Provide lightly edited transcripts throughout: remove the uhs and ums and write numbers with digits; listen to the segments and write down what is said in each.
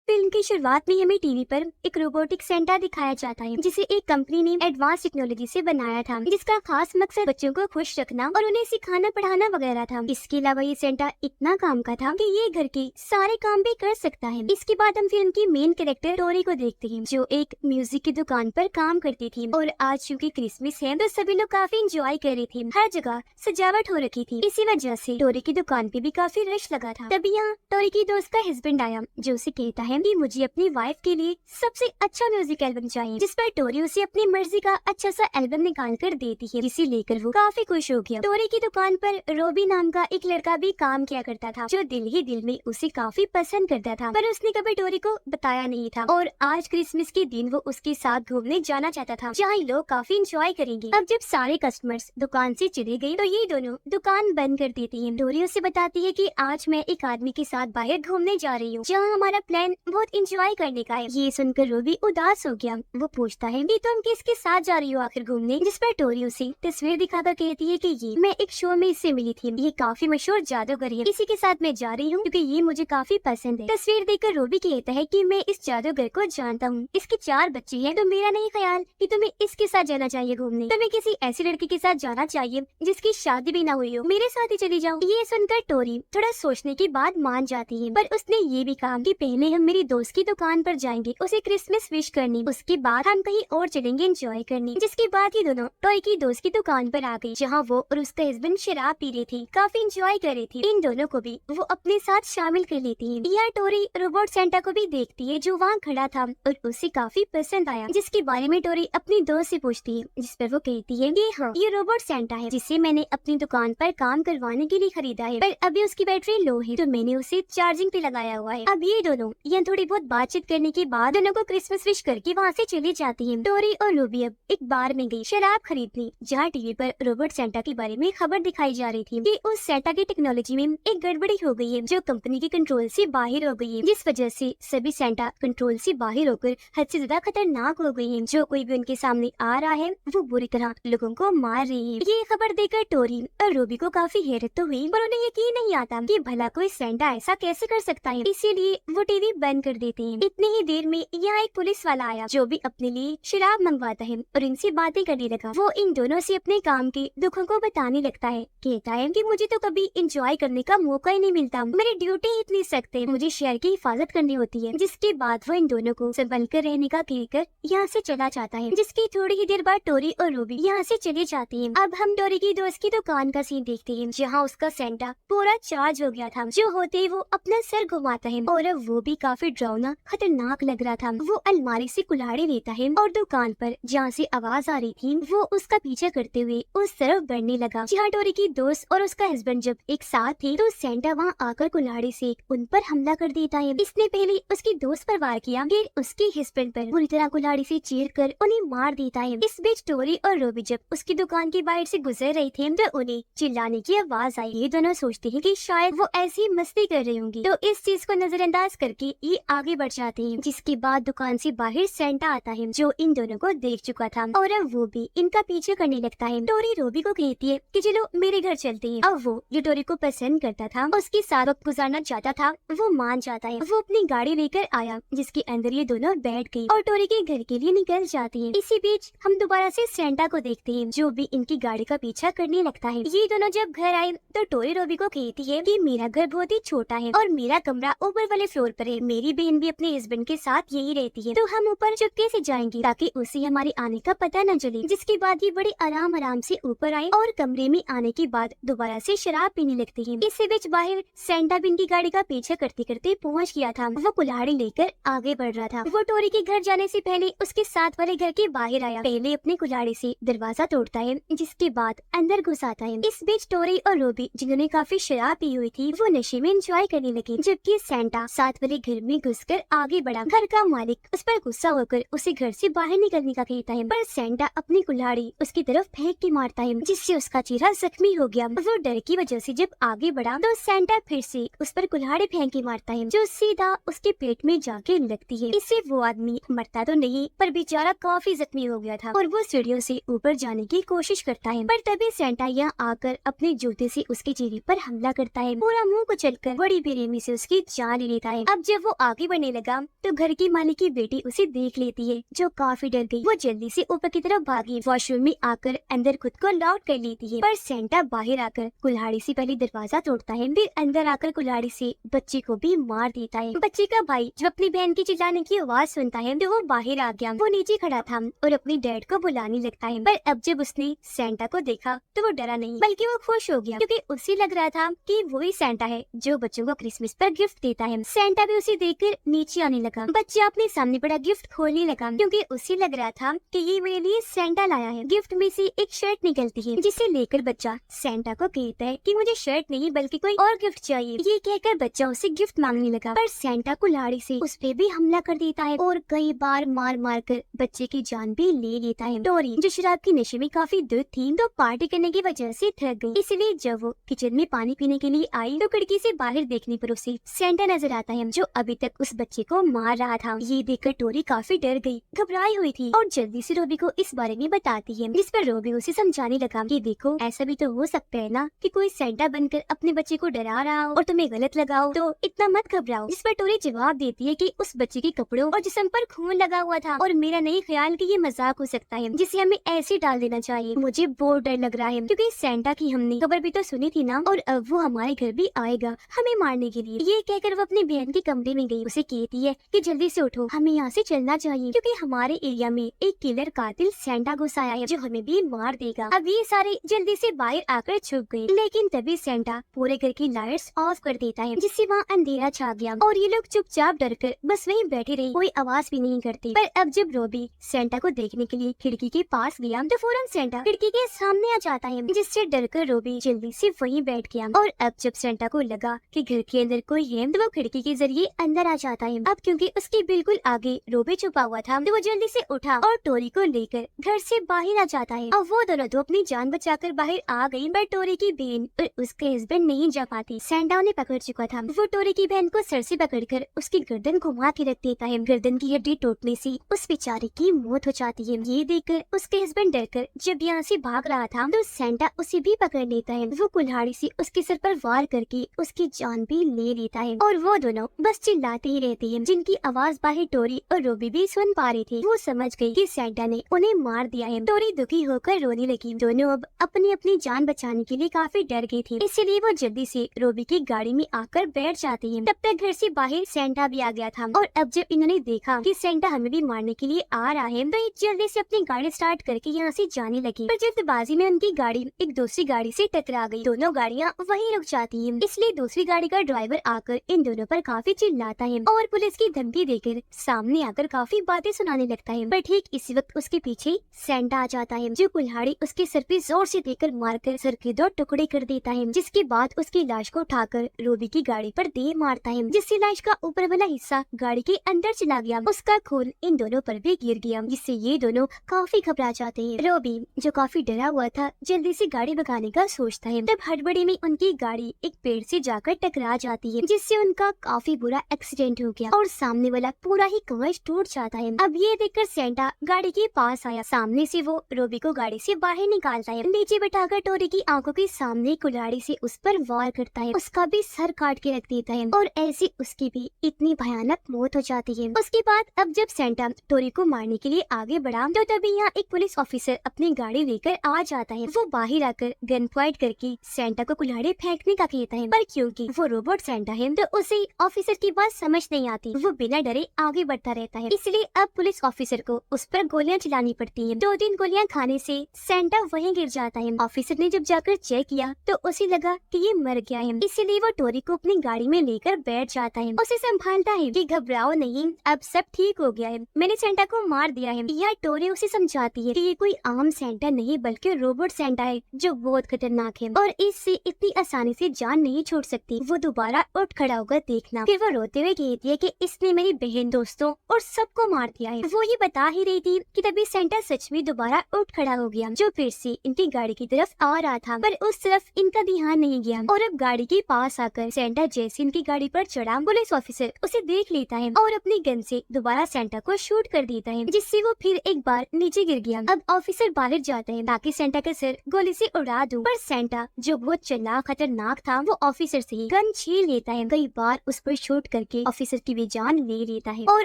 Film की शुरुआत में हमें टीवी पर एक रोबोटिक सेंटा दिखाया जाता है जिसे एक कंपनी ने एडवांस टेक्नोलॉजी से बनाया था, जिसका खास मकसद बच्चों को खुश रखना और उन्हें सिखाना पढ़ाना वगैरह था। इसके अलावा ये सेंटा इतना काम का था कि ये घर के सारे काम भी कर सकता है। इसके बाद हम फिल्म की मेन कैरेक्टर टोरी को देखते हैं, जो एक म्यूजिक की दुकान पर काम करती थी। और आज चूंकि क्रिसमस है तो सभी लोग काफी इंजॉय कर रहे थे, हर जगह सजावट हो रखी थी। इसी वजह से टोरी की दुकान पे भी काफी रश लगा था। तभी यहाँ टोरी की दोस्त का हस्बैंड आया, जो उसे कहता है कि मुझे अपनी वाइफ के लिए सबसे अच्छा म्यूजिक एल्बम चाहिए, जिस पर टोरी उसे अपनी मर्जी का अच्छा सा एल्बम निकाल कर देती है, जिसे लेकर वो काफी खुश हो गया। टोरी की दुकान पर रोबी नाम का एक लड़का भी काम किया करता था, जो दिल ही दिल में उसे काफी पसंद करता था, पर उसने कभी टोरी को बताया नहीं था। और आज क्रिसमस के दिन वो उसके साथ घूमने जाना चाहता था, जहाँ लोग काफी इंजॉय करेंगे। अब जब सारे कस्टमर्स दुकान से चले गए तो ये दोनों दुकान बंद कर देती है। टोरी उसे बताती है कि आज मैं एक आदमी के साथ बाहर घूमने जा रही हूँ, जहाँ हमारा प्लान बहुत इंजॉय करने का है। ये सुनकर रोबी उदास हो गया। वो पूछता है कि तुम किसके साथ जा रही हो आखिर घूमने, जिस पर टोरी उसे तस्वीर दिखाकर कहती है कि ये मैं एक शो में इससे मिली थी, ये काफी मशहूर जादूगर है, इसी के साथ मैं जा रही हूँ क्योंकि ये मुझे काफी पसंद है। तस्वीर देखकर रोबी कहता है कि मैं इस जादूगर को जानता हूँ, इसके 4 बच्चे हैं, तो मेरा नहीं ख्याल कि तुम्हें इसके साथ जाना चाहिए घूमने। तुम्हें किसी ऐसी लड़की के साथ जाना चाहिए जिसकी शादी भी ना हुई हो, मेरे साथ ही चली जाओ। ये सुनकर टोरी थोड़ा सोचने के बाद मान जाती है, पर उसने ये भी कहा कि पहले हम मेरी दोस्त की दुकान पर जाएंगे उसे क्रिसमस विश करनी, उसके बाद हम कहीं और चलेंगे एंजॉय करने। जिसके बाद ये दोनों टॉय की दोस्त की दुकान पर आ गई, जहाँ वो और उसका हस्बैंड शराब पी रही थी, काफी एंजॉय कर रही थी। इन दोनों को भी वो अपने साथ शामिल कर लेती है। यह टोरी रोबोट सेंटा को भी देखती है, जो वहाँ खड़ा था और उसे काफी पसंद आया, जिसके बारे में टोरी अपनी दोस्त से पूछती है, जिस पर वो कहती है कि हाँ, ये रोबोट सेंटा है, जिसे मैंने अपनी दुकान पर काम करवाने के लिए खरीदा है, पर अभी उसकी बैटरी लो है तो मैंने उसे चार्जिंग पे लगाया हुआ है। अब ये दोनों यहाँ थोड़ी बहुत बातचीत करने के बाद दोनों को क्रिसमस विश करके वहाँ से चली जाती है। टोरी और रूबी अब एक बार में गई शराब खरीदने, जहाँ टीवी पर रोबोट सेंटा के बारे में खबर दिखाई जा रही थी कि उस सेंटा की टेक्नोलॉजी में एक गड़बड़ी हो गई है, जो कंपनी के कंट्रोल से बाहर हो गई है, जिस वजह से सभी सेंटा कंट्रोल से बाहर होकर हद से ज्यादा खतरनाक हो गई है। जो कोई भी उनके सामने आ रहा है वो बुरी तरह लोगों को मार रही है। ये खबर देखकर टोरी और रूबी को काफी हैरत तो हुई, पर उन्हें यकीन नहीं आता कि भला कोई सेंटा ऐसा कैसे कर सकता है, इसीलिए वो टीवी बंद कर देते हैं। इतनी ही देर में यहाँ एक पुलिस वाला आया, जो भी अपने लिए शराब मंगवाता है और इनसे बातें करने लगा। वो इन दोनों से अपने काम के दुखों को बताने लगता है, कहता है कि मुझे तो कभी एंजॉय करने का मौका ही नहीं मिलता, मेरी ड्यूटी ही इतनी सख्त है, मुझे शहर की हिफाजत करनी होती है। जिसके बाद वो इन दोनों को संभल कर रहने का कहकर यहाँ से चला जाता है। जिसकी थोड़ी ही देर बाद टोरी और रूबी यहाँ से चली जाती है। अब हम टोरी की दोस्त की दुकान का सीन देखते हैं, जहाँ उसका सेंटा पूरा चार्ज हो गया था, जो होते ही वो अपना सर घुमाता है और अब वो भी काफी डरावना खतरनाक लग रहा था। वो अलमारी से कुल्हाड़ी लेता है और दुकान पर जहाँ से आवाज आ रही थी वो उसका पीछा करते हुए उस तरफ बढ़ने लगा। जहाँ टोरी की दोस्त और उसका हस्बैंड जब एक साथ थे तो सेंटा वहाँ आकर कुल्हाड़ी से उन पर हमला कर देता है। इसने पहले उसकी दोस्त पर वार किया, फिर उसके हस्बैंड पर बुरी तरह कुल्हाड़ी से चीर कर उन्हें मार देता है। इस बीच टोरी और रूबी जब उसकी दुकान के बाहर से गुजर रहे थे तो उन्हें चिल्लाने की आवाज आई। ये दोनों सोचते हैं कि शायद वो ऐसी मस्ती कर रही होंगी, तो इस चीज को नजरअंदाज करके ये आगे बढ़ जाते हैं। जिसके बाद दुकान से बाहर सेंटा आता है, जो इन दोनों को देख चुका था और अब वो भी इनका पीछे करने लगता है। टोरी रूबी को कहती है कि चलो मेरे घर चलते हैं। अब वो जो टोरी को पसंद करता था, उसके साथ वक्त गुजारना चाहता था, वो मान जाता है। वो अपनी गाड़ी लेकर आया, जिसके अंदर ये दोनों बैठ गई और टोरी के घर के लिए निकल जाती है। इसी बीच हम दोबारा से सेंटा को देखते हैं, जो भी इनकी गाड़ी का पीछा करने लगता है। ये दोनों जब घर आए तो टोरी रूबी को कहती है कि मेरा घर बहुत ही छोटा है और मेरा कमरा ऊपर वाले फ्लोर पर है, मेरी बहन भी अपने हस्बैंड के साथ यही रहती है, तो हम ऊपर चुपके से जाएंगे ताकि उसे हमारे आने का पता न चले। जिसके बाद ये बड़े आराम से ऊपर आए और कमरे में आने के बाद दोबारा से शराब पीने लगते हैं। इसी बीच बाहर सेंटा भी इनकी गाड़ी का पीछा करते करते पहुंच गया था। वो कुल्हाड़ी लेकर आगे बढ़ रहा था। वो टोरी के घर जाने से पहले उसके साथ वाले घर के बाहर आया, पहले अपनी कुल्हाड़ी से दरवाजा तोड़ता है, जिसके बाद अंदर घुस आता है। इस बीच टोरी और रूबी, जिन्होंने काफी शराब पी हुई थी, वो नशे में एंजॉय करने लगे, जबकि सेंटा साथ वाले घर में घुसकर आगे बढ़ा। घर का मालिक उस पर गुस्सा होकर उसे घर से बाहर निकलने का कहता है, पर सेंटा अपनी कुल्हाड़ी उसकी तरफ फेंक के मारता है, जिससे उसका चेहरा जख्मी हो गया। वो डर की वजह से जब आगे बढ़ा तो सेंटा फिर से उस पर कुल्हाड़ी फेंक के मारता है, जो सीधा उसके पेट में जाके लगती है। इससे वो आदमी मरता तो नहीं, पर बेचारा काफी जख्मी हो गया था और वो सीढ़ियों से ऊपर जाने की कोशिश करता है। पर तभी सेंटा यहाँ आकर अपने जूते से उसके चेहरे पर हमला करता है, पूरा मुंह कुचलकर बड़ी बेरहमी से उसकी जान ले लेता है। अब जब वो आगे बढ़ने लगा तो घर की मालिक की बेटी उसे देख लेती है, जो काफी डर गई। वो जल्दी से ऊपर की तरफ भागी, वॉशरूम में आकर अंदर खुद को लॉक कर लेती है। पर सेंटा बाहर आकर कुल्हाड़ी से पहले दरवाजा तोड़ता है, फिर अंदर आकर कुल्हाड़ी से बच्चे को भी मार देता है। बच्चे का भाई जब अपनी बहन की चिल्लाने की आवाज सुनता है तो वो बाहर आ गया। वो नीचे खड़ा था और अपनी डैड को बुलाने लगता है, पर अब जब उसने सेंटा को देखा तो वो डरा नहीं, बल्कि वो खुश हो गया, क्योंकि उसे लग रहा था कि वही सेंटा है जो बच्चों को क्रिसमस पर गिफ्ट देता है। सेंटा भी उसे देखकर नीचे आने लगा। बच्चा अपने सामने पड़ा गिफ्ट खोलने लगा, क्योंकि उसे लग रहा था कि ये मेरे लिए सेंटा लाया है। गिफ्ट में से एक शर्ट निकलती है, जिसे लेकर बच्चा सेंटा को कहता है कि मुझे शर्ट नहीं बल्कि कोई और गिफ्ट चाहिए। ये कहकर बच्चा उसे गिफ्ट मांगने लगा, पर सेंटा कुल्हाड़ी से उस पे भी हमला कर देता है और कई बार मार मार कर बच्चे की जान भी ले लेता है। टोरी जो शराब के नशे में काफी दूर थी, तो पार्टी करने की वजह से थक गई, इसलिए जब वो किचन में पानी पीने के लिए आई तो खिड़की से बाहर देखने पर उसे सेंटा नजर आता है, जो अभी तक उस बच्चे को मार रहा था। ये देखकर टोरी काफी डर गई, घबराई हुई थी और जल्दी से रोबी को इस बारे में बताती है, जिस पर रोबी उसे समझाने लगा कि देखो ऐसा भी तो हो सकता है ना कि कोई सेंटा बनकर अपने बच्चे को डरा रहा हो और तुम्हें गलत लगा हो, तो इतना मत घबराओ। जिस पर टोरी जवाब देती है कि उस बच्चे के कपड़ों और जिस्म पर खून लगा हुआ था और मेरा नहीं ख्याल कि ये मजाक हो सकता है, जिसे हमें ऐसे डाल देना चाहिए। मुझे बहुत डर लग रहा है, क्योंकि सेंटा की हमने खबर भी तो सुनी थी ना, और अब वो हमारे घर भी आएगा हमें मारने के लिए। ये कहकर वो अपनी बहन के कमरे में गई, उसे कहती है कि जल्दी से उठो, हमें यहाँ से चलना चाहिए, क्योंकि हमारे एरिया में एक किलर कातिल सेंटा घुस आया है जो हमें भी मार देगा। अब ये सारे जल्दी से बाहर आकर छुप गए, लेकिन तभी सेंटा पूरे घर की लाइट्स ऑफ कर देता है, जिससे वहाँ अंधेरा छा गया और ये लोग चुपचाप डरकर बस वहीं बैठे रहे, कोई आवाज भी नहीं करते। पर अब जब रोबी सेंटा को देखने के लिए खिड़की के पास गया तो फौरन सेंटा खिड़की के सामने आ जाता है, जिससे डरकर रोबी जल्दी से वहीं बैठ गया। और अब जब सेंटा को लगा कि घर के अंदर कोई है तो वो खिड़की के जरिए अंदर आ जाता है। अब क्योंकि उसके बिल्कुल आगे रोबी छुपा हुआ था तो वो जल्दी से उठा और टोरी को लेकर घर से बाहर आ जाता है। अब वो दोनों तो अपनी जान बचाकर बाहर आ गई, पर टोरी की बहन और उसके हस्बैंड नहीं जा पाती। सेंटा उन्हें पकड़ चुका था। वो टोरी की बहन को सर से पकड़कर उसकी गर्दन घुमा के रख देता है। गर्दन की हड्डी टूटने से उस बेचारे की मौत हो जाती है। ये देखकर उसके हस्बैंड डरकर जब यहाँ से भाग रहा था तो सेंटा उसे भी पकड़ लेता है। वो कुल्हाड़ी से उसके सर पर वार करके उसकी जान भी ले लेता है और वो दोनों बस चिल्लाते ही रहते हैं, जिनकी आवाज बाहर टोरी और रोबी भी सुन पा रही थी। वो समझ गई कि सेंटा ने उन्हें मार दिया है। टोरी दुखी होकर रोने लगी। दोनों अब अपनी अपनी जान बचाने के लिए काफी डर गई थी, इसलिए वो जल्दी से रोबी की गाड़ी में आकर बैठ जाती है। तब तक घर से बाहर सेंटा भी आ गया था और अब जब इन्होंने देखा कि सेंटा हमें भी मारने के लिए आ रहा है तो ये जल्दी से अपनी गाड़ी स्टार्ट करके यहाँ से जाने लगी। पर जल्दबाजी में उनकी गाड़ी एक दूसरी गाड़ी से टकरा गई। दोनों गाड़ियाँ वहीं रुक जाती हैं, इसलिए दूसरी गाड़ी का ड्राइवर आकर इन दोनों पर काफी चिल्लाता है और पुलिस की धमकी देकर सामने आकर काफी बातें सुनाने लगता है। पर ठीक इसी वक्त उसके पीछे सेंटा आ जाता है, जो कुल्हाड़ी उसके सर पे जोर से देकर मारकर सर के 2 टुकड़े कर देता है, जिसके बाद उसकी लाश को उठाकर रोबी की गाड़ी पर दे मारता है, जिससे लाश का ऊपर वाला हिस्सा गाड़ी के अंदर चला गया। उसका खून इन दोनों पर भी गिर गया, जिससे ये दोनों काफी घबरा जाते हैं। रोबी जो काफी डरा हुआ था जल्दी से गाड़ी भगाने का सोचता है। तब हड़बड़ी में उनकी गाड़ी एक पेड़ से जाकर टकरा जाती है, जिससे उनका काफी बुरा एक्सीडेंट हो गया और सामने वाला पूरा ही कवच टूट जाता है। अब ये देखकर सेंटा गाड़ी के पास आया। सामने से वो रोबी को गाड़ी से बाहर निकालता है, नीचे बैठाकर टोरी की आंखों के सामने कुल्हाड़ी से उस पर वार करता है, उसका भी सर काट के रख देता है और ऐसी उसकी भी इतनी भयानक मौत हो जाती है। उसके बाद अब जब सेंटा टोरी को मारने के लिए आगे बढ़ा तो तभी यहाँ एक पुलिस ऑफिसर अपनी गाड़ी लेकर आ जाता है। वो बाहर आकर गन पॉइंट करके सेंटा को कुल्हाड़ी फेंकने का कहता है, पर क्योंकि वो रोबोट सेंटा है तो उसे ऑफिसर की बात समझ नहीं आती। वो बिना डरे आगे बढ़ता रहता है, इसलिए अब पुलिस ऑफिसर को उस पर गोलियां चलानी पड़ती हैं। 2-3 गोलियां खाने से सेंटा वहीं गिर जाता है। ऑफिसर ने जब जाकर चेक किया तो उसे लगा कि ये मर गया है, इसीलिए वो टोरी को अपनी गाड़ी में लेकर बैठ जाता है। उसे संभालता है कि घबराओ नहीं, अब सब ठीक हो गया है, मैंने सेंटा को मार दिया है। यह टोरी उसे समझाती है कि ये कोई आम सेंटा नहीं बल्कि रोबोट सेंटा है जो बहुत खतरनाक है और इससे इतनी आसानी से जान नहीं छोड़ सकती। वो दोबारा उठ खड़ा होकर देखना। फिर वो रोते हुए कहती है कि इसने मेरी बहन, दोस्तों और सबको मार दिया है। वो ये बता ही रही थी कि तभी सेंटा सच में दोबारा उठ खड़ा हो गया, जो फिर से इनकी गाड़ी की तरफ आ रहा था, पर उस तरफ इनका ध्यान नहीं गया। और अब गाड़ी के पास आकर सेंटा जैसे इनकी गाड़ी पर चढ़ा, पुलिस ऑफिसर उसे देख लेता है और अपनी गन से दोबारा सेंटा को शूट कर देता है, जिससे वो फिर एक बार नीचे गिर गया। अब ऑफिसर बाहर जाता है ताकि सेंटा का सिर गोली से उड़ा दूं, पर सेंटा जो बहुत चालाक खतरनाक था वो ऑफिसर से ही गन छीन लेता है। कई बार उस पर शूट करके के ऑफिसर की भी जान ले लेता है। और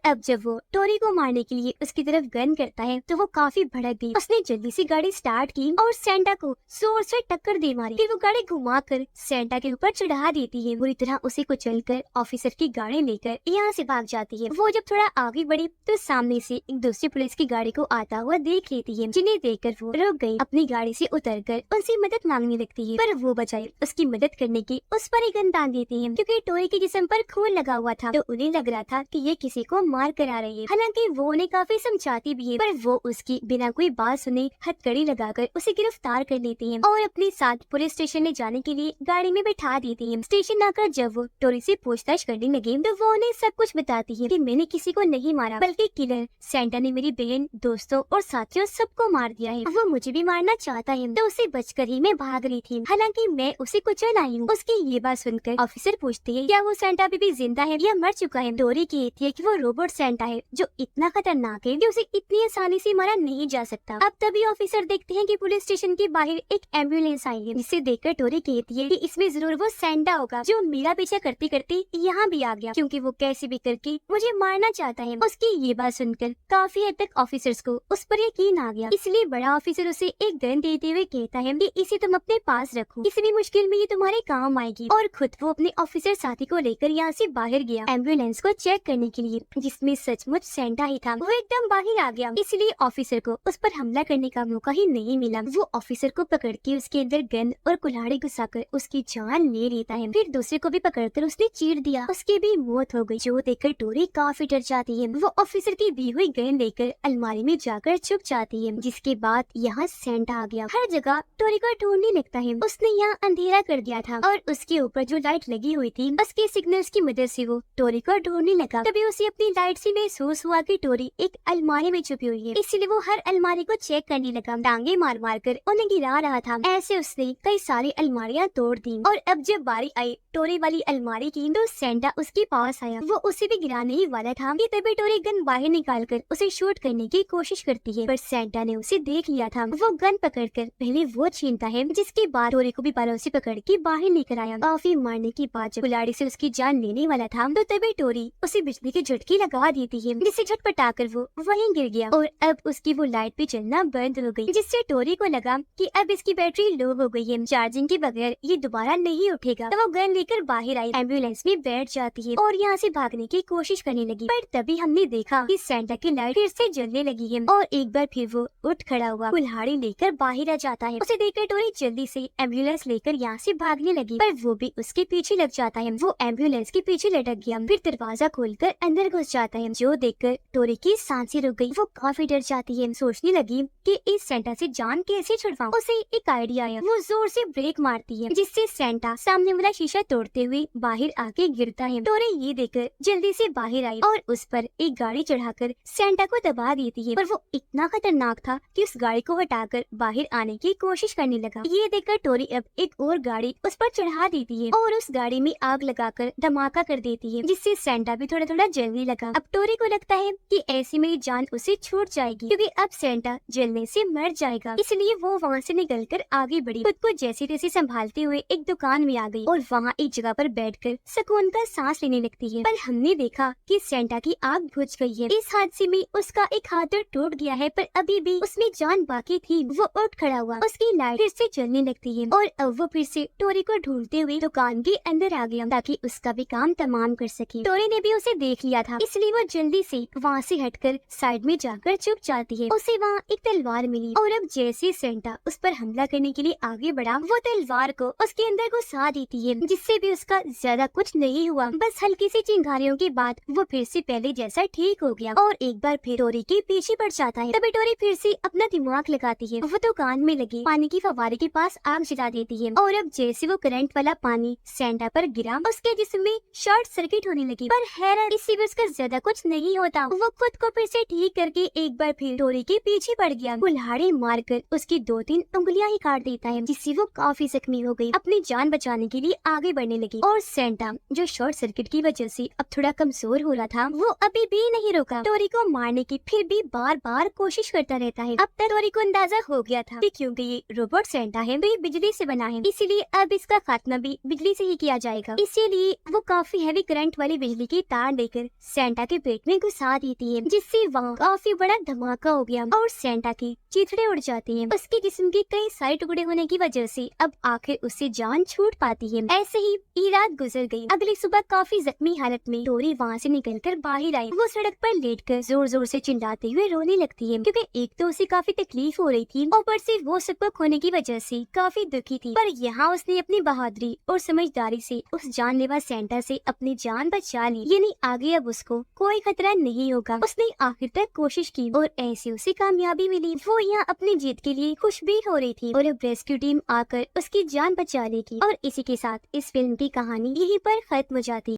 अब जब वो टोरी को मारने के लिए उसकी तरफ गन करता है तो वो काफी भड़क गई। उसने जल्दी से गाड़ी स्टार्ट की और सेंटा को जोर से टक्कर दे मारी। फिर वो गाड़ी घुमाकर सेंटा के ऊपर चढ़ा देती है। बुरी तरह उसे कुचलकर ऑफिसर की गाड़ी लेकर यहाँ से भाग जाती है। वो जब थोड़ा आगे बढ़ी तो सामने से एक दूसरी पुलिस की गाड़ी को आता हुआ देख लेती है, जिन्हें देखकर वो रुक गई। अपनी गाड़ी से उतरकर उनसे मदद मांगने लगती है, पर वो बचाए उसकी मदद करने की उस पर ही गन तान देती है, क्योंकि टोरी के जिस्म पर खून लगा हुआ था तो उन्हें लग रहा था कि ये किसी को मार कर आ रही है। हालांकि वो उन्हें काफी समझाती भी है, पर वो उसकी बिना कोई बात सुने हथकड़ी लगाकर उसे गिरफ्तार कर लेती है और अपने साथ पुलिस स्टेशन ले जाने के लिए गाड़ी में बैठा देती है। स्टेशन आकर जब वो टोरी से पूछताछ करने लगी तो वो उन्हें सब कुछ बताती है कि मैंने किसी को नहीं मारा, बल्कि किलर सेंटा ने मेरी बहन, दोस्तों और साथियों सबको मार दिया है। वो मुझे भी मारना चाहता है तो उसे बचकर ही मैं भाग रही थी, हालांकि मैं उसे कुचल आई हूँ। उसकी ये बात सुनकर ऑफिसर पूछते हैं क्या वो सेंटा अभी भी जिंदा है या मर चुका है। टोरी कहती है कि वो रोबोट सेंटा है जो इतना खतरनाक है कि उसे इतनी आसानी से मारा नहीं जा सकता। अब तभी ऑफिसर देखते हैं कि पुलिस स्टेशन के बाहर एक एम्बुलेंस आई है, जिसे देखकर टोरी कहती है कि इसमें जरूर वो सेंटा होगा जो मेरा पीछा करते करते यहाँ भी आ गया, क्योंकि वो कैसे भी करके मुझे मारना चाहता है। उसकी ये बात सुनकर काफी हद तक ऑफिसर्स को उस पर यकीन आ गया, इसलिए बड़ा ऑफिसर उसे एक गन देते हुए कहता है कि इसे तुम अपने पास रखो, किसी भी मुश्किल में ये तुम्हारे काम आएगी। और खुद वो अपने ऑफिसर साथी को लेकर यहाँ से बाहर गया एम्बुलेंस को चेक करने के लिए, जिसमें सचमुच सेंटा ही था। वो एकदम बाहर आ गया, इसलिए ऑफिसर को उस पर हमला करने का मौका ही नहीं मिला। वो ऑफिसर को पकड़ के उसके अंदर गन और कुल्हाड़ी घुसाकर उसकी जान ले लेता है। फिर दूसरे को भी पकड़कर उसने चीर दिया, उसकी भी मौत हो गई, जो देखकर टोरी काफी डर जाती है। वो ऑफिसर की दी हुई गन लेकर अलमारी में जाकर छुप जाती है, जिसके बाद यहाँ सेंटा आ गया। हर जगह टोरी को ढूंढने लगता है। उसने यहाँ अंधेरा कर दिया था और उसके ऊपर जो लाइट लगी हुई थी उसके सिग्नल्स की मदद से वो टोरी को ढूंढने लगा। तभी उसे अपनी लाइट से महसूस हुआ कि टोरी एक अलमारी में छुपी हुई है, इसलिए वो हर अलमारी को चेक करने लगा, टांगे मार मार कर उन्हें गिरा रहा था। ऐसे उसने कई सारी अलमारियां तोड़ दी और अब जब बारी आई टोरी वाली अलमारी की तो सेंटा उसके पास आया। वो उसे भी गिराने ही वाला था कि तभी टोरी गन बाहर निकालकर उसे शूट करने की कोशिश करती है, पर सेंटा ने उसे देख लिया था। वो गन पकड़कर पहले वो छीनता है, जिसके बाद टोरी को भी बालों से पकड़ के बाहर लेकर आया। काफी मारने के बाद जब कुल्हाड़ी से उसकी जान लेने वाला था तो तभी टोरी उसे बिजली की झटकी लगा देती है, जिससे झटपटाकर वो वहीं गिर गया और अब उसकी वो लाइट भी चलना बंद हो गई, जिससे टोरी को लगा कि अब इसकी बैटरी लो हो गई है, चार्जिंग के बगैर ये दोबारा नहीं उठेगा। तो वो गन लेकर बाहर आई, एम्बुलेंस में बैठ जाती है और यहाँ से भागने की कोशिश करने लगी, पर तभी हमने देखा कि सेंटा की लाइट फिर से जलने लगी है और एक बार फिर वो उठ खड़ा हुआ, कुल्हाड़ी लेकर बाहर आ जाता है। उसे देखकर टोरी जल्दी से एम्बुलेंस लेकर यहाँ से भागने लगी, पर वो भी उसके पीछे लग जाता है। वो एम्बुलेंस के पीछे लटक गया, फिर दरवाजा खोलकर अंदर घुस जाता है, जो देखकर टोरी की सांसें रुक गई। वो काफी डर जाती है, सोचने लगी कि इस सेंटा से जान कैसे छुड़वाऊं। उसे एक आइडिया आया, वो जोर से ब्रेक मारती है, जिससे सेंटा सामने वाला शीशा तोड़ते हुए बाहर आके गिरता है। टोरी ये देखकर जल्दी से बाहर आई और उस पर एक गाड़ी चढ़ाकर सेंटा को दबा देती है, पर वो इतना खतरनाक था कि उस गाड़ी को हटाकर बाहर आने की कोशिश करने लगा। ये देखकर टोरी अब एक और गाड़ी उस पर चढ़ा देती है और उस गाड़ी में आग लगाकर धमाका कर देती है, जिससे सेंटा भी थोड़ा थोड़ा जलने लगा। अब टोरी को लगता है कि ऐसे में जान उसे छूट जाएगी, क्योंकि अब सेंटा जलने से मर जाएगा, इसलिए वो वहाँ से निकलकर आगे बढ़ी, खुद को जैसे तैसे संभालते हुए एक दुकान में आ गई और वहाँ एक जगह पर बैठकर सुकून का सांस लेने लगती है। पर हमने देखा कि सेंटा की आग बुझ गई है। इस हादसे में उसका एक हाथ तो टूट गया है, पर अभी भी उसमें जान बाकी थी। वो उठ खड़ा हुआ, उसकी लाइट फिर से जलने लगती है और अब वो फिर से टोरी को ढूंढते हुए दुकान के अंदर आ गया, ताकि उसका भी काम तमाम कर सके। टोरी ने भी उसे देख लिया था, इसलिए वो जल्दी से वहाँ से हटकर साइड में जाकर छुप जाती है। उसे वहाँ एक तलवार मिली और अब जैसे सेंटा उस पर हमला करने के लिए आगे बढ़ा, वो तलवार को उसके अंदर घुसा देती है, जिससे भी उसका ज्यादा कुछ नहीं हुआ। बस हल्की सी चिंगारियों के बाद वो फिर से पहले जैसा ठीक हो गया और एक बार फिर टोरी के पीछे पड़ जाता है। तभी टोरी फिर से अपना दिमाग लगाती है। वो दुकान में लगे पानी की फव्वारे के पास आग जला देती है और अब जैसे वो करंट वाला पानी सेंटा पर गिरा, उसके जिस्म में शॉर्ट सर्किट होने लगी। पर हैरत, इससे भी उसका ज्यादा कुछ नहीं होता। वो खुद को फिर से ठीक करके एक बार फिर टोरी के पीछे पड़ गया, कुल्हाड़ी मारकर उसकी 2-3 उंगलियां ही काट देता है, जिससे वो काफी जख्मी हो गई। अपनी जान बचाने के लिए आगे बढ़ने लगी और सेंटा जो शॉर्ट सर्किट की वजह से अब थोड़ा कमजोर हो रहा था, वो अभी भी नहीं रुका। टोरी को मारने की फिर भी बार बार कोशिश करता रहता है। अब तक टोरी को अंदाजा हो गया था कि क्योंकि ये रोबोट सेंटा है तो ये बिजली से बना है, इसीलिए अब इसका खात्मा भी बिजली से ही किया जाएगा। इसीलिए वो काफी हैवी करंट वाली बिजली की तार लेकर सेंटा के पेट में घुसा देती है, जिससे वहाँ काफी बड़ा धमाका हो गया और सेंटा की चिथड़े उड़ जाती हैं। उसके जिस्म के कई सारे टुकड़े होने की वजह से अब आखिर उससे जान छूट पाती है। ऐसे ही ये रात गुजर गई। अगली सुबह काफी जख्मी हालत में डोरी वहाँ से निकलकर बाहर आई। वो सड़क पर लेटकर जोर जोर से चिल्लाते हुए रोने लगती है, क्योंकि एक तो उसे काफी तकलीफ हो रही थी, ऊपर से वो सबक खोने की वजह से काफी दुखी थी। पर यहाँ उसने अपनी बहादुरी और समझदारी से उस जानलेवा सेंटा से अपनी जान बचा ली। यानी आगे अब उसको कोई खतरा नहीं होगा। उसने आखिर तक कोशिश की और ऐसे उसे कामयाबी मिली। वो यहाँ अपनी जीत के लिए खुश भी हो रही थी और अब रेस्क्यू टीम आकर उसकी जान बचा लेगी। और इसी के साथ इस फिल्म की कहानी यहीं पर खत्म हो जाती।